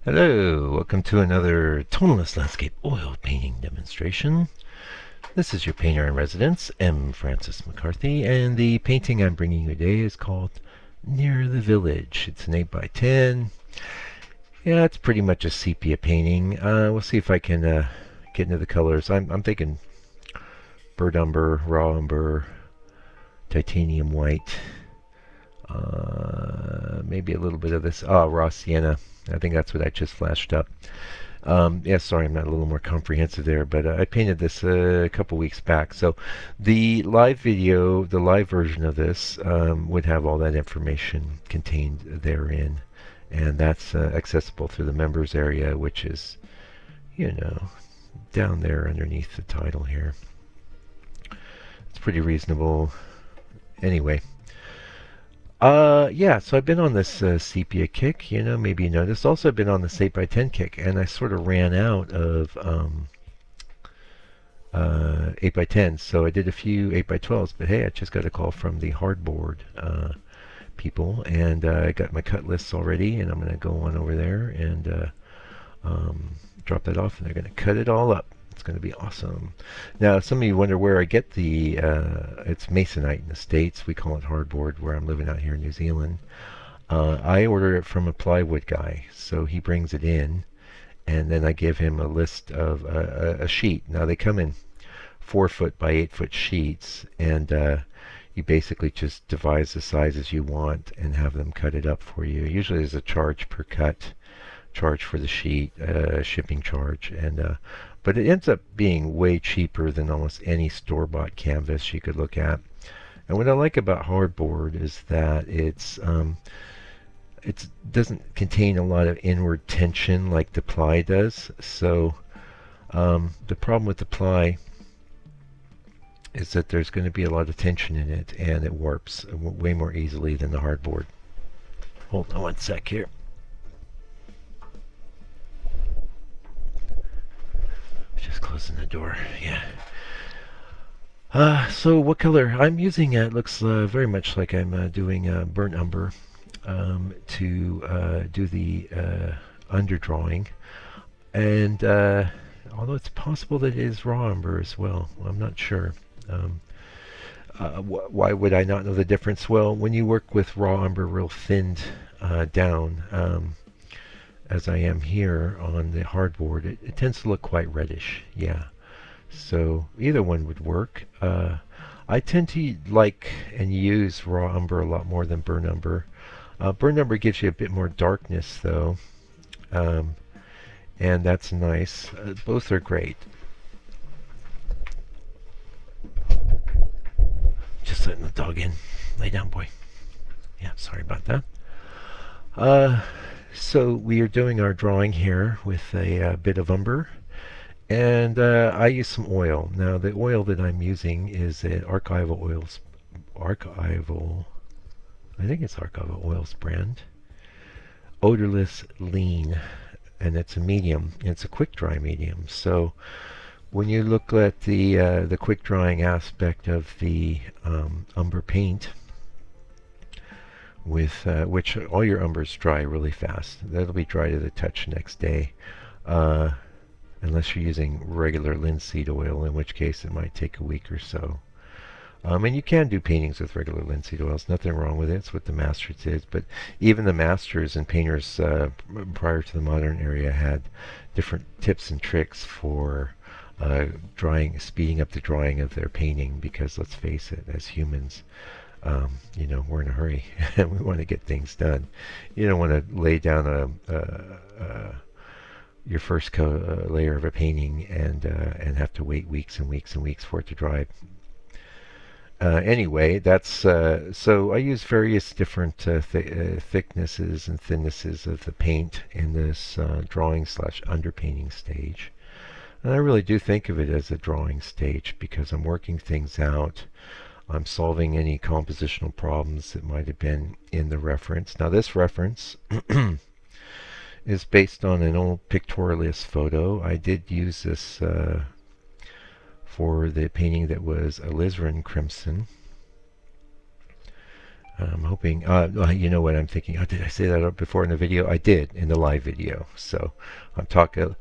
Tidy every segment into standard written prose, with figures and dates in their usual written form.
Hello, welcome to another tonalist landscape oil painting demonstration. This is your painter in residence, M. Francis McCarthy, and the painting I'm bringing you today is called Near the Village. It's an 8 by 10. Yeah, it's pretty much a sepia painting. We'll see if I can get into the colors. I'm thinking burnt umber, raw umber, titanium white, maybe a little bit of this raw sienna. I think that's what I just flashed up. Yeah, sorry, I'm not a little more comprehensive there, but I painted this a couple weeks back. So the live video, the live version of this, would have all that information contained therein. And that's accessible through the members area, which is, down there underneath the title here. It's pretty reasonable. Anyway, yeah, so I've been on this sepia kick, maybe you noticed. Also, I've been on this 8 by 10 kick, and I sort of ran out of 8 by 10s, so I did a few 8 by 12s, but hey, I just got a call from the hardboard people, and I got my cut lists already, and I'm going to go on over there and drop that off, and they're going to cut it all up. It's going to be awesome. Now, some of you wonder where I get the, it's masonite in the States. We call it hardboard where I'm living out here in New Zealand. I order it from a plywood guy, so he brings it in, and then I give him a list of a sheet. Now, they come in 4-foot by 8-foot sheets, and you basically just devise the sizes you want and have them cut it up for you. Usually there's a charge per cut, charge for the sheet, shipping charge, and but it ends up being way cheaper than almost any store-bought canvas you could look at. And what I like about hardboard is that it doesn't contain a lot of inward tension like the ply does. So the problem with the ply is that there's going to be a lot of tension in it, and it warps way more easily than the hardboard. Hold on one sec here. Just closing the door. Yeah. So what color I'm using? It looks very much like I'm doing burnt umber to do the underdrawing, and although it's possible that it is raw umber as well, I'm not sure. Why would I not know the difference? Well, when you work with raw umber real thinned down, as I am here on the hardboard, it tends to look quite reddish. Yeah. So either one would work. I tend to like and use raw umber a lot more than burnt umber. Burnt umber gives you a bit more darkness though, and that's nice. Both are great. Just letting the dog in. Lay down, boy. Yeah, sorry about that. So we are doing our drawing here with a bit of umber. And I use some oil. Now the oil that I'm using is an Archival, I think it's Archival Oils brand. Odorless Lean, and it's a medium. It's a quick dry medium. So when you look at the quick drying aspect of the umber paint, with which all your umbers dry really fast. That'll be dry to the touch next day. Unless you're using regular linseed oil, in which case it might take a week or so. And you can do paintings with regular linseed oils. Nothing wrong with it. It's what the masters did. But even the masters and painters prior to the modern era had different tips and tricks for speeding up the drying of their painting. Because let's face it, as humans, we're in a hurry and we want to get things done. You don't want to lay down your first layer of a painting and have to wait weeks and weeks and weeks for it to dry. Anyway, that's so I use various different thicknesses and thinnesses of the paint in this drawing slash underpainting stage. And I really do think of it as a drawing stage because I'm working things out. I'm solving any compositional problems that might have been in the reference. Now this reference is based on an old pictorialist photo. I did use this for the painting that was alizarin crimson. I'm hoping, well, you know what I'm thinking? Oh, did I say that before in the video? I did in the live video. So I talk a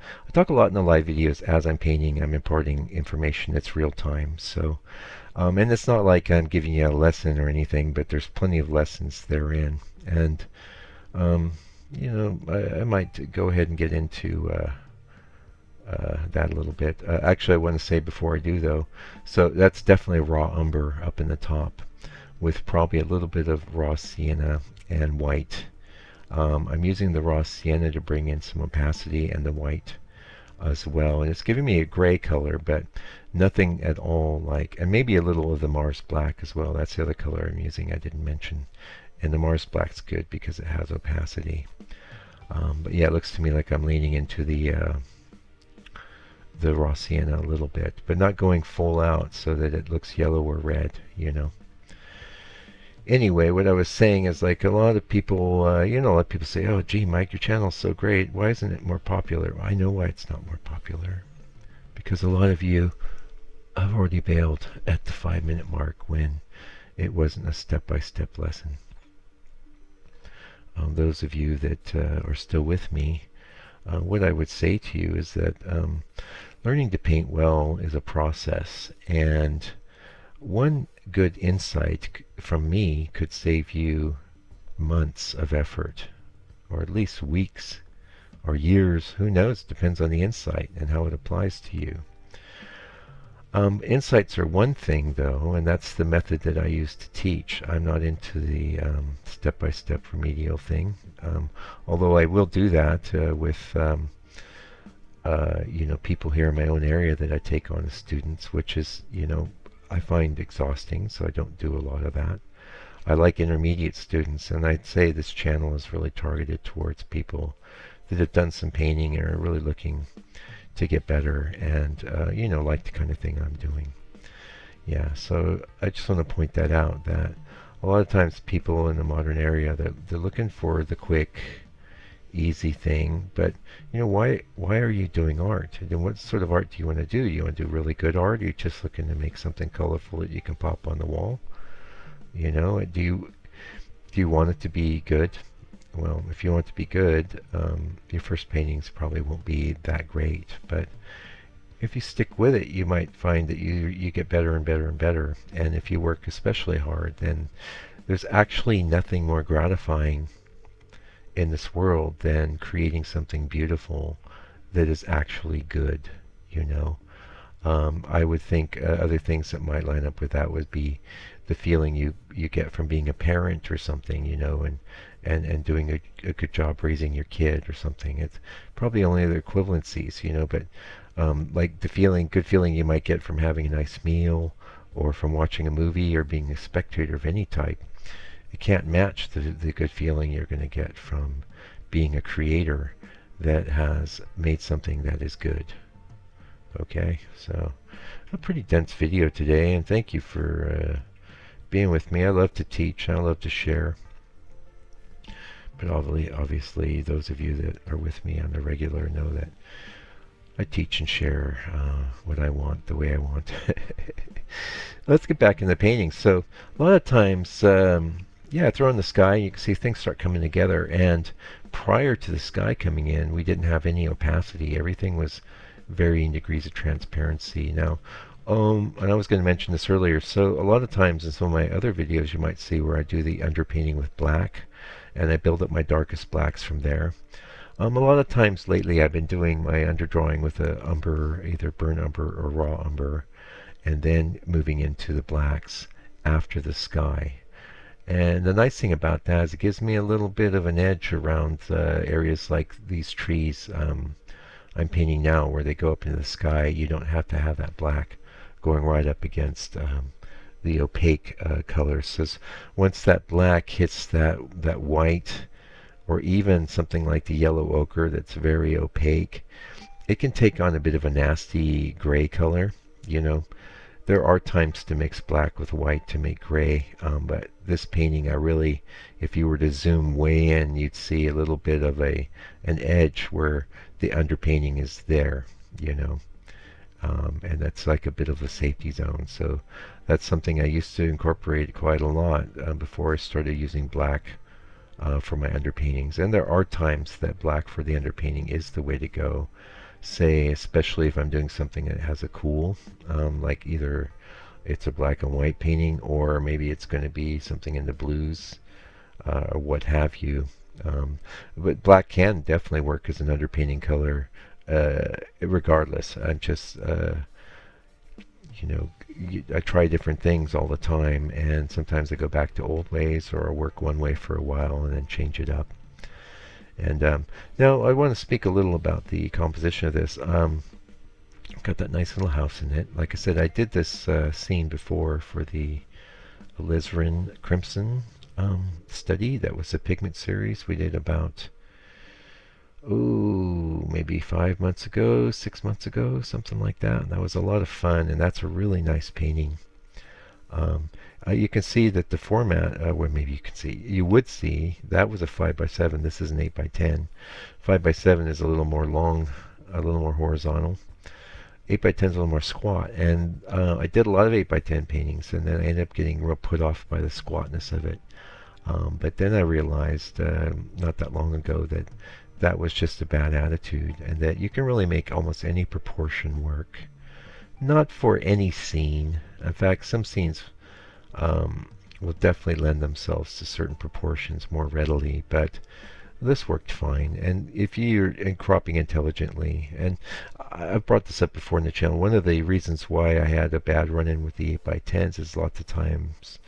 lot in the live videos as I'm painting. I'm imparting information that's real time. So, and it's not like I'm giving you a lesson or anything, but there's plenty of lessons therein. And, um, I might go ahead and get into that a little bit. Actually, I want to say before I do though, so that's definitely raw umber up in the top, with probably a little bit of raw sienna and white. I'm using the raw sienna to bring in some opacity and the white as well. And it's giving me a gray color, but nothing at all like, and maybe a little of the Mars black as well. That's the other color I'm using I didn't mention. And the Mars black's good because it has opacity. But yeah, it looks to me like I'm leaning into the raw sienna a little bit, but not going full out so that it looks yellow or red, Anyway, what I was saying is like a lot of people, a lot of people say, "Oh, gee, Mike, your channel's so great. Why isn't it more popular?" Well, I know why it's not more popular. Because a lot of you have already bailed at the 5-minute mark when it wasn't a step-by-step lesson. Those of you that are still with me, what I would say to you is that learning to paint well is a process, and one good insight from me could save you months of effort, or at least weeks or years. Who knows? Depends on the insight and how it applies to you. Insights are one thing, though, and that's the method that I use to teach. I'm not into the step-by-step remedial thing, although I will do that with people here in my own area that I take on as students, which is, I find exhausting, so I don't do a lot of that. I like intermediate students, and I'd say this channel is really targeted towards people that have done some painting and are really looking to get better and, like the kind of thing I'm doing. Yeah, so I just want to point that out, that a lot of times people in the modern area, they're looking for the quick, easy thing, but why are you doing art? And what sort of art do you want to do? You want to do really good art, or are you just looking to make something colorful that you can pop on the wall? Do you want it to be good? Well, if you want it to be good, your first paintings probably won't be that great, but if you stick with it, you might find that you get better and better and better. And if you work especially hard, then there's actually nothing more gratifying in this world than creating something beautiful that is actually good. I would think other things that might line up with that would be the feeling you get from being a parent or something, and doing a good job raising your kid or something. It's probably only the equivalencies, but like the good feeling you might get from having a nice meal or from watching a movie or being a spectator of any type. It can't match the good feeling you're going to get from being a creator that has made something that is good. Okay, so a pretty dense video today, and thank you for being with me. I love to teach, I love to share, but obviously those of you that are with me on the regular know that I teach and share what I want, the way I want. Let's get back in the painting. So a lot of times, throw in the sky, you can see things start coming together, and prior to the sky coming in, we didn't have any opacity. Everything was varying degrees of transparency. Now, and I was going to mention this earlier, so a lot of times in some of my other videos you might see where I do the underpainting with black, and I build up my darkest blacks from there. A lot of times lately I've been doing my underdrawing with a umber, either burnt umber or raw umber, and then moving into the blacks after the sky. And the nice thing about that is it gives me a little bit of an edge around areas like these trees I'm painting now, where they go up into the sky. You don't have to have that black going right up against the opaque colors. So once that black hits that white, or even something like the yellow ochre that's very opaque, it can take on a bit of a nasty gray color. There are times to mix black with white to make gray, but this painting, if you were to zoom way in, you'd see a little bit of an edge where the underpainting is there. and that's like a bit of a safety zone. So that's something I used to incorporate quite a lot before I started using black for my underpaintings. And there are times that black for the underpainting is the way to go. Say, especially if I'm doing something that has a cool, like either it's a black and white painting, or maybe it's going to be something in the blues, or what have you. But black can definitely work as an underpainting color, regardless. I'm just, I try different things all the time, and sometimes I go back to old ways, or I work one way for a while and then change it up. And now I want to speak a little about the composition of this. Got that nice little house in it. Like I said, I did this scene before for the alizarin crimson study. That was a pigment series we did about, maybe 5 months ago, 6 months ago, something like that. And that was a lot of fun, and that's a really nice painting. You can see that the format, well, maybe you would see, that was a 5x7. This is an 8x10. 5x7 is a little more long, a little more horizontal. 8x10 is a little more squat. And I did a lot of 8x10 paintings, and then I ended up getting real put off by the squatness of it. But then I realized not that long ago that that was just a bad attitude, and that you can really make almost any proportion work. Not for any scene. In fact, some scenes will definitely lend themselves to certain proportions more readily, but this worked fine. And if you're cropping intelligently, and I've brought this up before in the channel, one of the reasons why I had a bad run-in with the 8x10s is lots of times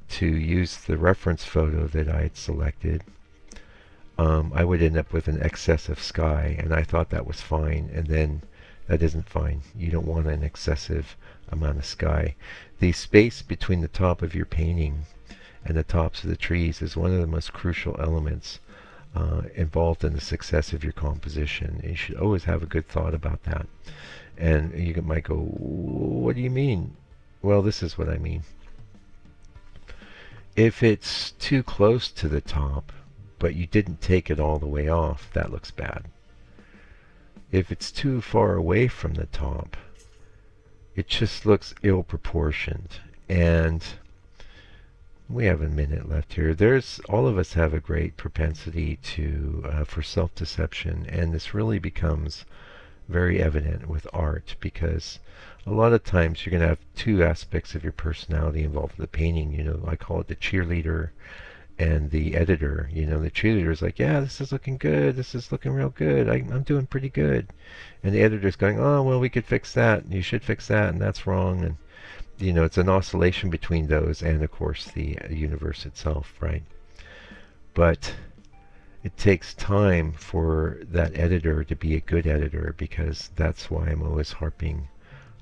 to use the reference photo that I had selected, I would end up with an excess of sky, and I thought that was fine, and then that isn't fine. You don't want an excessive amount of sky. The space between the top of your painting and the tops of the trees is one of the most crucial elements involved in the success of your composition. You should always have a good thought about that. And you might go, what do you mean? Well, this is what I mean. If it's too close to the top, but you didn't take it all the way off, that looks bad. If it's too far away from the top, it just looks ill-proportioned. And we have a minute left here. All of us have a great propensity for self-deception, and this really becomes very evident with art, because a lot of times you're going to have two aspects of your personality involved in the painting. I call it the cheerleader and the editor. The cheerleader is like, yeah, this is looking good, this is looking real good, I'm doing pretty good. And the editor's going, oh, well, we could fix that, and you should fix that, and that's wrong. And it's an oscillation between those and, of course, the universe itself, right? But it takes time for that editor to be a good editor, because that's why I'm always harping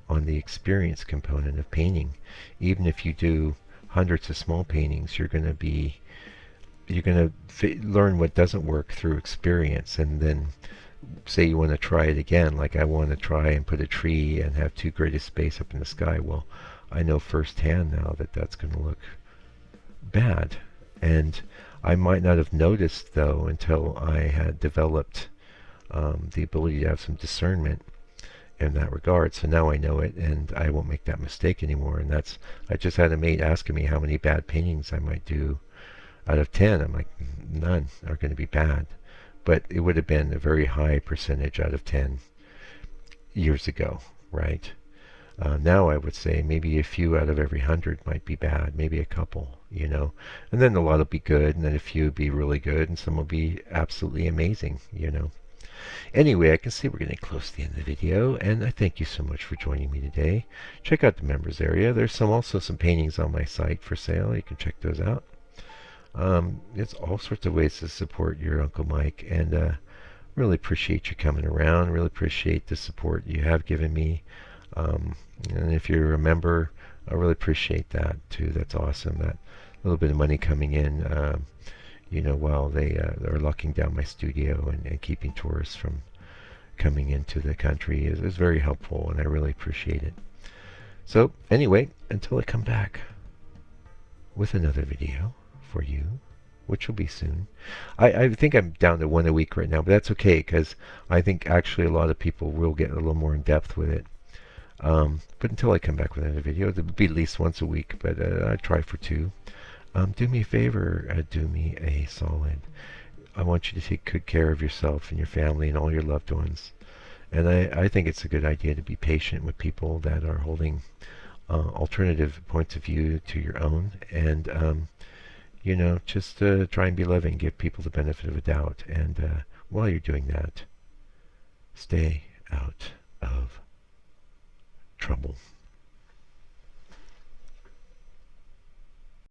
on the experience component of painting. Even if you do hundreds of small paintings, you're going to learn what doesn't work through experience, and then say you want to try it again. Like, I want to try and put a tree and have too great a space up in the sky. Well, I know firsthand now that that's going to look bad, and I might not have noticed, though, until I had developed the ability to have some discernment in that regard. So now I know it, and I won't make that mistake anymore. And I just had a mate asking me how many bad paintings I might do out of 10. I'm like, none are going to be bad. But it would have been a very high percentage out of 10 years ago, right? Now I would say maybe a few out of every 100 might be bad, maybe a couple, and then a lot will be good, and then a few will be really good, and some will be absolutely amazing. Anyway, I can see we're getting close to the end of the video, and I thank you so much for joining me today. Check out the members area. There's also some paintings on my site for sale. You can check those out. There's all sorts of ways to support your Uncle Mike, and really appreciate you coming around. Really appreciate the support you have given me. And if you're a member, I really appreciate that too. That's awesome. That little bit of money coming in, while they're locking down my studio and keeping tourists from coming into the country is very helpful, and I really appreciate it. So anyway, until I come back with another video for you, which will be soon. I think I'm down to one a week right now, but that's okay, because I think actually a lot of people will get a little more in depth with it. But until I come back with another video, it'll be at least once a week, but I try for two. Do me a favor, do me a solid. I want you to take good care of yourself and your family and all your loved ones. And I think it's a good idea to be patient with people that are holding alternative points of view to your own. And, just try and be loving, give people the benefit of a doubt. And while you're doing that, stay out.